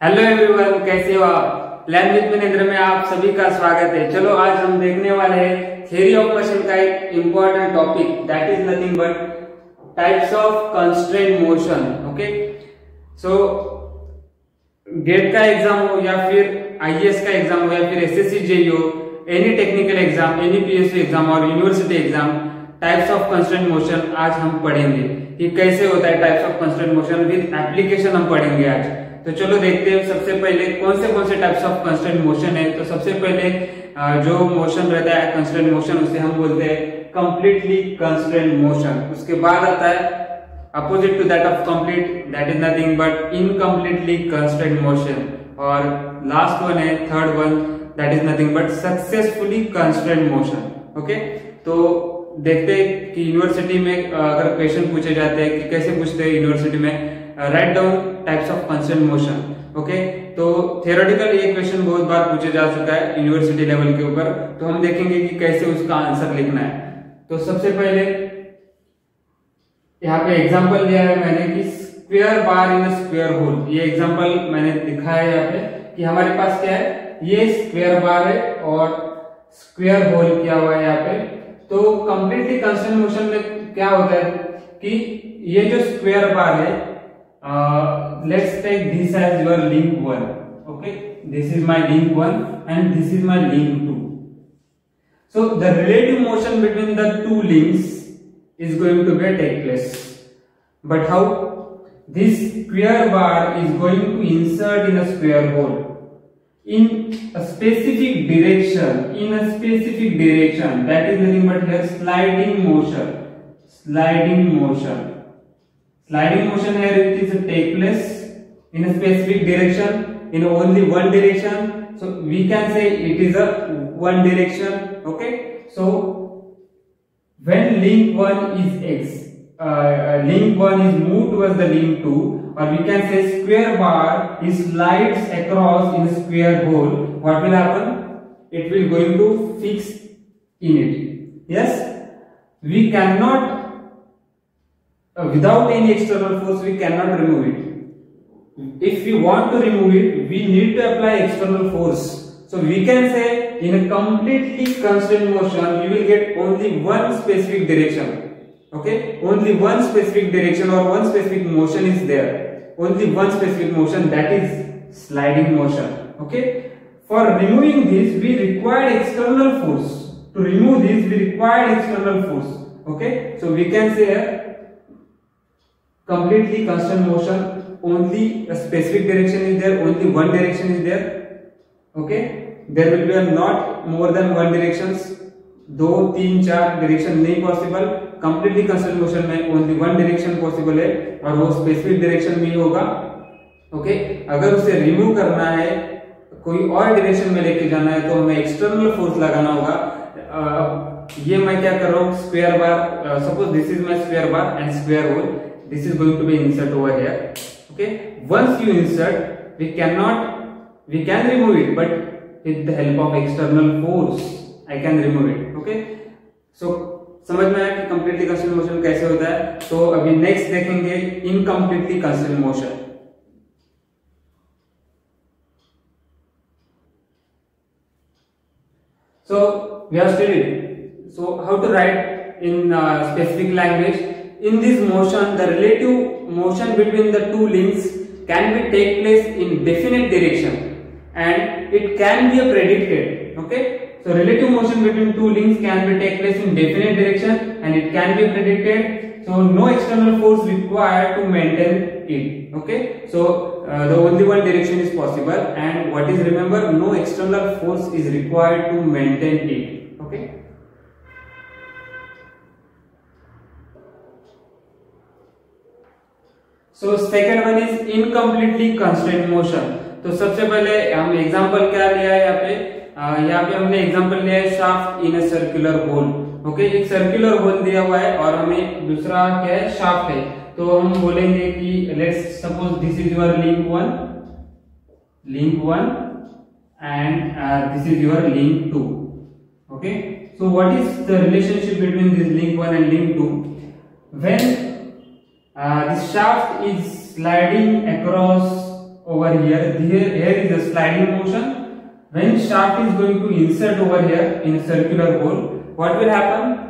Hello everyone, कैसे हो आप। लर्न विद महेंद्र में आप सभी का स्वागत है। चलो आज हम देखने वाले हैं थ्योरी ऑफ मोशन का एक important topic, that is nothing but types of constraint motion. Okay, so GATE का एग्जाम हो या फिर आईएएस का एग्जाम हो या फिर एसएससी जेईई हो, any technical exam, any PSC exam और university exam, types of constraint motion आज हम पढ़ेंगे कि कैसे होता है types of constraint motion with application हम पढ़ेंगे आज। तो चलो देखते हैं सबसे पहले कौन से टाइप्स ऑफ कंस्ट्रेंट मोशन है। तो सबसे पहले जो मोशन रहता है कंस्ट्रेंट मोशन, उसे हम बोलते हैं कंप्लीटली कंस्ट्रेंट मोशन। उसके बाद आता है opposite to that of complete, that is nothing but incompletely constraint motion. और लास्ट वन है third one, that is nothing but successfully constraint motion. Okay, तो देखते हैं कि यूनिवर्सिटी में अगर क्वेश्चन पूछे जाते हैं कि कैसे पूछते हैं यूनिवर्सिटी में, write down types of constraint motion. Okay, तो थियोरेटिकल ये क्वेश्चन बहुत बार पूछे जा चुका है यूनिवर्सिटी लेवल के ऊपर, तो हम देखेंगे कि कैसे उसका आंसर लिखना है। तो सबसे पहले यहाँ पे एग्जांपल दिया है मैंने कि square bar in square hole. ये एग्जांपल मैंने दिखाया है यहाँ पे कि हमारे पास क्या है, ये स्क्वायर बार है और स्क्वायर होल किया हुआ है यहाँ पे। तो कंप्लीटली कंस्ट्रेंट मोशन में क्या होता है कि ये जो स्क्वायर बार है, let's take this as your link 1. Okay, this is my link 1 and this is my link 2. So the relative motion between the two links is going to take place. But how? This square bar is going to insert in a square hole in a specific direction, that is nothing but here sliding motion. Sliding motion here, it is take place in a specific direction, in only one direction. So we can say it is a one direction. Okay, so when link 1 is x, link 1 is moved towards the link 2, or we can say square bar is slides across in a square hole, what will happen? It will going to fix in it. Yes, we cannot without any external force we cannot remove it. If we want to remove it, we need to apply external force. So we can say in a completely constant motion we will get only one specific direction. Okay, only one specific direction or one specific motion is there, only one specific motion, that is sliding motion. Okay, for removing this we require external force. To remove this we require external force. Okay, so we can say completely constant motion, only a specific direction is there, only one direction is there. Okay, there will be not more than one directions, 2, 3, 4 direction नहीं possible. Completely constant motion में only one direction possible है और वो specific direction में ही होगा। Okay, अगर उसे remove करना है, कोई और डायरेक्शन में लेके जाना है, तो हमें एक्सटर्नल फोर्स लगाना होगा। ये मैं क्या कर रहा हूँ, square bar, suppose this is my square bar and square hole, this is going to be insert over here. Okay, once you insert, we can remove it, but with the help of external force I can remove it. Okay, so समझ में आया कि completely constant motion कैसे होता है। तो अभी next देखेंगे incompletely constant motion। So we have studied how to write in specific language. In this motion, the relative motion between the two links can be take place in definite direction and it can be predicted. Okay, so relative motion between two links can be take place in definite direction and it can be predicted. So no external force required to maintain it. Okay, so the only one direction is possible, and what is, remember, no external force is required to maintain it. Okay. So second one is incompletely constrained motion. तो सबसे पहले हम example क्या लिया है यहाँ पे हमने एग्जांपल लिया है shaft in a circular hole. Okay, एक सर्कुलर होल दिया हुआ है और हमें दूसरा क्या है, शाफ्ट है। तो हम बोलेंगे कि let's suppose this is your link 1 and this is your link 2। Okay, so what is the relationship between this link 1 and link 2? When this shaft is sliding across over over here is a sliding motion. When shaft is going to insert over here in a circular hole, what will happen?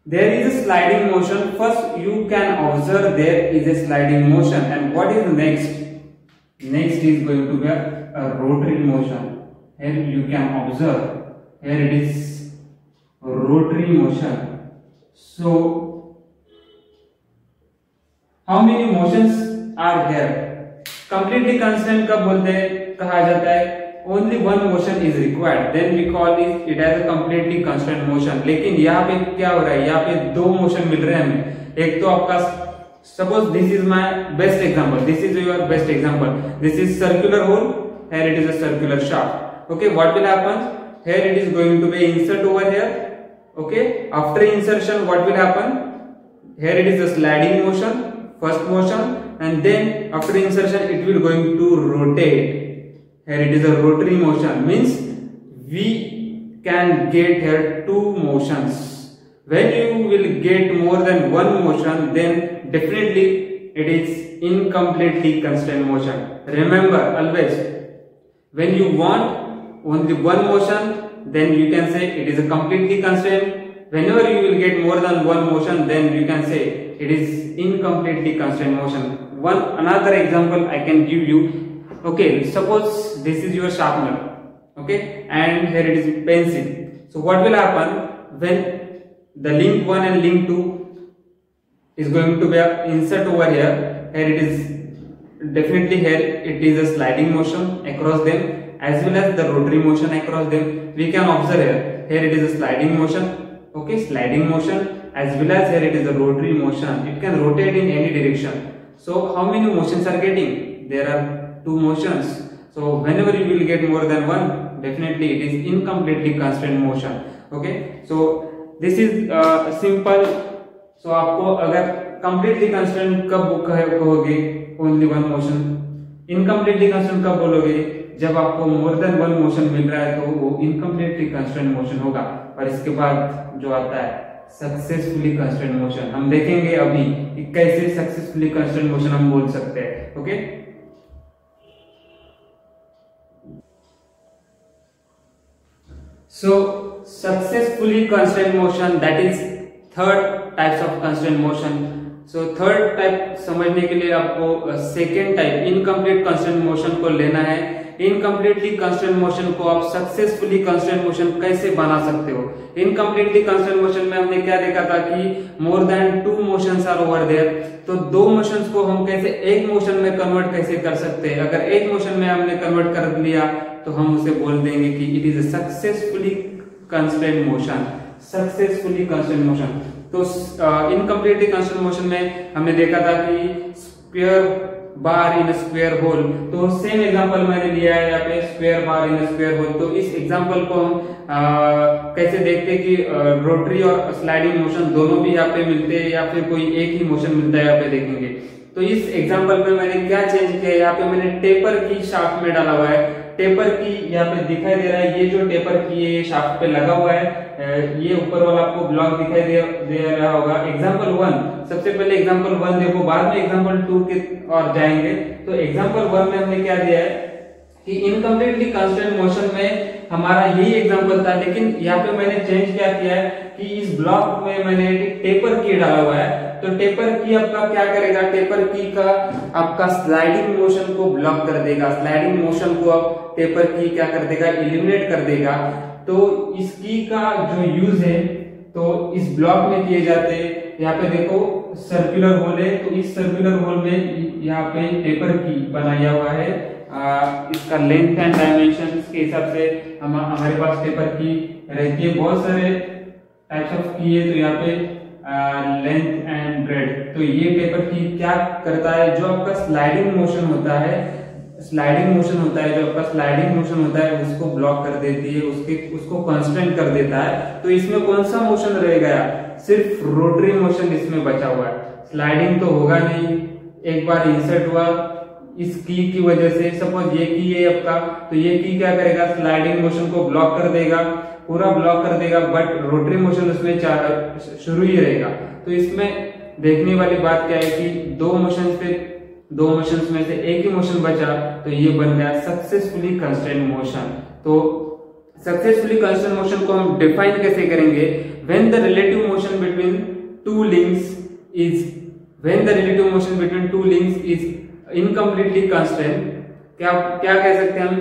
There is a sliding motion. First you can observe there is a sliding motion, and what is next? Next is going to be a rotary motion. Here you can observe, here it is rotary motion. So how many motions are there? Completely constant कब बोलते हैं, कहा जाता है only one motion is required, then we call it as a completely constant motion. लेकिन यहाँ पे क्या हो रहा है, यहाँ पे दो मोशन मिल रहे हैं हमें. एक तो आपका suppose this is my best example, this is your best example, this is circular hole, here it is a circular shaft. Okay, what will happen? Here it is going to be insert over here. Okay, after insertion what will happen? Here it is a sliding motion, first motion, and then after insertion it will going to rotate. Here it is a rotary motion, means we can get here two motions. When you will get more than one motion, then definitely it is incompletely constant motion. Remember always, when you want only one motion, then you can say it is a completely constant. Whenever you will get more than one motion, then you can say it is incompletely constant motion. Another example I can give you. Okay, suppose this is your sharpener, okay, and here it is pencil. So what will happen when the link 1 and link 2 is going to be insert over here? Here it is definitely, here it is a sliding motion across them as well as the rotary motion across them. We can observe here it is a sliding motion, okay, sliding motion, as well as here it is a rotary motion. It can rotate in any direction. So how many motions are getting? There are two motions. So whenever you will get more than one, definitely it is incompletely constant motion. Okay, so this is simple. So आपको अगर completely constant कब कहोगे? Only one motion. Incompletely constant कब बोलोगे? जब आपको more than one motion मिल रहा है तो वो incompletely constant motion होगा. और इसके बाद जो आता है सक्सेसफुली कंस्टेंट मोशन, हम देखेंगे अभी कि कैसे सक्सेसफुली कंस्टेंट मोशन हम बोल सकते हैं. Okay, so successfully constant motion, that is third types of constant motion. So third type समझने के लिए आपको second type incomplete constant motion को लेना है. इनकम्प्लीटली कंस्टेंट मोशन को आप सक्सेसफुली कंस्टेंट मोशन कैसे बना सकते हो? इनकम्प्लीटली कंस्टेंट मोशन में हमने क्या देखा था कि more than two motions are over there. तो दो मोशंस को हम कैसे एक मोशन में कन्वर्ट कैसे कर सकते हैं? अगर एक मोशन में हमने कन्वर्ट कर लिया तो हम उसे बोल देंगे कि it is a successfully constant motion. Successfully constant motion. तो इनकम्प्लीटली कंस्टेंट मोशन में हमने देखा था कि square bar in square hole. तो सेम एग्जांपल मैंने लिया है यहाँ पे, square bar in square hole. तो इस एग्जांपल को हम कैसे देखते हैं कि रोटरी और स्लाइडिंग मोशन दोनों भी यहाँ पे मिलते हैं या फिर कोई एक ही मोशन मिलता है, यहाँ पे देखेंगे. तो इस एग्जांपल में मैंने क्या चेंज किया है, यहाँ पे मैंने टेपर की शाफ्ट में डाला हुआ है. टेपर की यहाँ पे दिखाई दे रहा है, ये जो टेपर की ये शाफ्ट पे लगा हुआ है, ये ऊपर वाला आपको ब्लॉक दिखाई दे रहा होगा. एग्जांपल 1, सबसे पहले एग्जांपल 1 देखो, बाद में एग्जांपल 2 के और जाएंगे. तो एग्जांपल 1 में हमने क्या दिया है कि इनकम्प्लीटली कांस्टेंट मोशन में हमारा यही एग्जांपल था, लेकिन यहाँ पे मैंने चेंज क्या किया है कि इस ब्लॉक में मैंने टेपर की डाला हुआ है. तो टेपर की आपका क्या करेगा, टेपर की का आपका स्लाइडिंग मोशन को ब्लॉक कर देगा. स्लाइडिंग मोशन को आप टेपर की क्या कर देगा, एलिमिनेट कर देगा. तो इस की का जो यूज है तो इस ब्लॉक में किए जाते हैं. यहाँ पे देखो सर्कुलर होल है, तो इस सर्कुलर होल में यहाँ पे टेपर की बनाया हुआ है. इसका लेंथ एंड डायमेंशन के हिसाब से हमारे पास टेपर की रहती है. बहुत सारे टाइप्स ऑफ की है, तो यहाँ पे लेंथ एंड ब्रेड. तो ये टेपर की क्या करता है, जो आपका स्लाइडिंग मोशन होता है, स्लाइडिंग मोशन होता है, जो आपका स्लाइडिंग मोशन होता है उसको ब्लॉक कर देती है, उसको कांस्टेंट कर देता है. तो इसमें कौन सा मोशन रह गया, सिर्फ रोटरी मोशन इसमें बचा हुआ है. स्लाइडिंग तो होगा नहीं. एक बार इंसर्ट हुआ इस की वजह से, सपोज ये की है आपका, तो ये की क्या करेगा, स्लाइडिंग मोशन को ब्लॉक कर देगा, पूरा ब्लॉक कर देगा, बट रोटरी मोशन उसमें शुरू ही रहेगा. तो इसमें देखने वाली बात क्या है कि दो मोशन पे दो मोशंस में से एक ही मोशन बचा, तो ये बन गया सक्सेसफुली कंस्ट्रेंट मोशन। तो सक्सेसफुली कंस्ट्रेंट मोशन को हम डिफाइन कैसे करेंगे? When the relative motion between two links is incompletely constraint. क्या कह सकते हैं हम?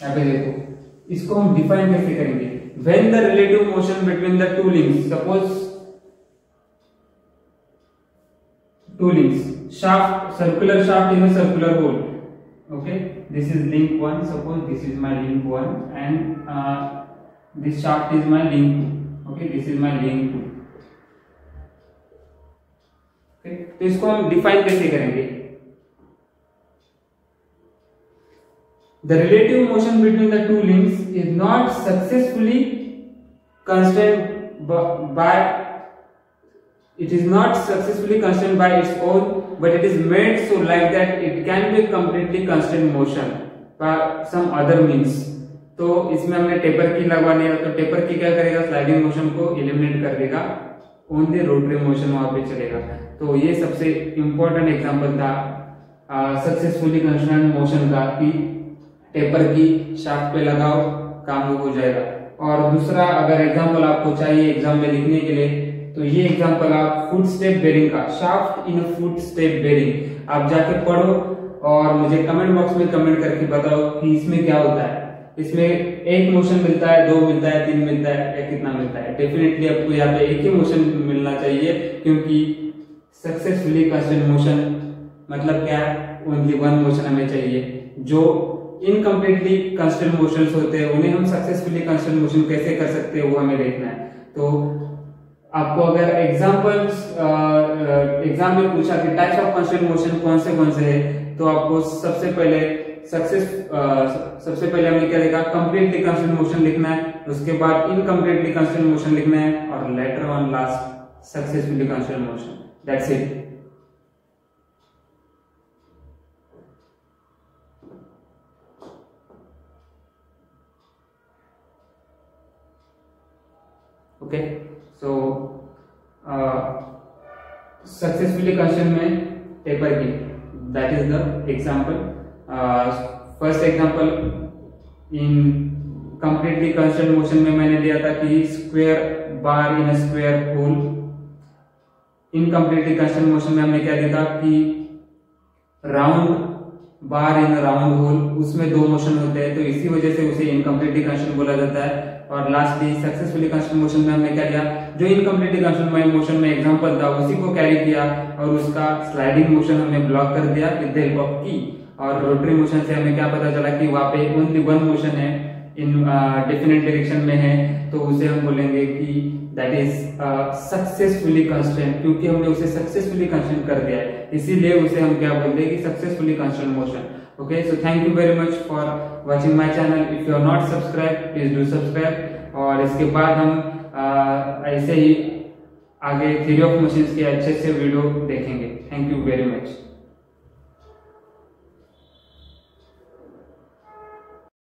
यहाँ पे देखो, इसको हम डिफाइन कैसे करेंगे? When the relative motion between the two links, suppose two links, circular shaft in a circular hole. Okay, this is link 1. Suppose this is my link 1 and this shaft is my link 2. Okay, this is my link 2. Okay, तो इसको हम define कैसे करेंगे? The relative motion between the two links is not successfully constrained by It is not successfully constrained by its own, but it is made so like that it can be completely constrained motion by some other means. तो इसमें हमने taper की लगवानी है, तो taper की क्या करेगा? स्लाइडिंग मोशन को एलिमिनेट कर देगा, ओनली रोटरी मोशन वहां पे चलेगा। तो ये सबसे इंपॉर्टेंट एग्जांपल था सक्सेसफुली कंस्ट्रेंट मोशन का, कि टेपर की शाफ्ट पे लगाओ, काम हो जाएगा। और दूसरा अगर एग्जांपल आपको चाहिए एग्जाम में लिखने के लिए, तो ये एग्जांपल आप फुट स्टेप बेरिंग का, shaft in foot step bearing, आप जाके पढ़ो और मुझे कमेंट बॉक्स में कमेंट करके बताओ कि इसमें क्या होता है। इसमें एक मोशन मिलता है, दो मिलता है, तीन मिलता है, या कितना मिलता है? डेफिनेटली आपको यहाँ पे एक ही मोशन मिलना चाहिए, क्योंकि सक्सेसफुली कंस्ट्रेंट मोशन मतलब क्या है? ओनली वन मोशन हमें चाहिए। जो इनकम्प्लीटली कंस्ट्रेंट मोशंस होते हैं उन्हें हम सक्सेसफुली कंस्ट्रेंट मोशन कैसे कर सकते हैं, वो हमें देखना है। तो आपको अगर एग्जाम में पूछा कि टाइप्स ऑफ कंस्ट्रेंट मोशन कौन से है, तो आपको सबसे पहले हमने क्या देखा? कंप्लीटली कंस्ट्रेंट मोशन लिखना है, उसके बाद इनकम्प्लीटली कंस्ट्रेंट मोशन लिखना है, और later on last successfully constraint motion. That's it. Okay, so successfully constraint में टेपर की, that is the example. First example in completely constraint motion में मैंने दिया था कि square bar in a square hole. Incompletely constraint motion में हमने क्या देखा कि round bar in round hole, उसमें दो मोशन होते हैं, तो इसी वजह से उसे इनकम्प्लीटली कंस्ट्रेंट बोला जाता है। और लास्टली सक्सेसफुली कंस्ट्रेंट मोशन में हमने क्या किया? जो इनकम्प्लीटली कंस्ट्रेंट मोशन में एग्जांपल था उसी को कैरी किया, और उसका स्लाइडिंग मोशन हमने ब्लॉक कर दिया विद द हेल्प ऑफ की। और रोटरी मोशन से हमें क्या पता चला कि वहां पे ओनली वन मोशन है, इन डिफरेंट डायरेक्शन में है, तो उसे हम बोलेंगे कि दैट इज सक्सेसफुली कंस्ट्रेंट, क्योंकि हमने उसे सक्सेसफुली कंस्ट्रेंट कर दिया है, इसीलिए उसे हम क्या बोलते हैं कि successfully constraint motion. Okay, so thank you very much for watching my channel. If you are not subscribed, please do subscribe। और इसके बाद हम ऐसे ही आगे थ्योरी ऑफ मोशंस के अच्छे से वीडियो देखेंगे। Thank you very much.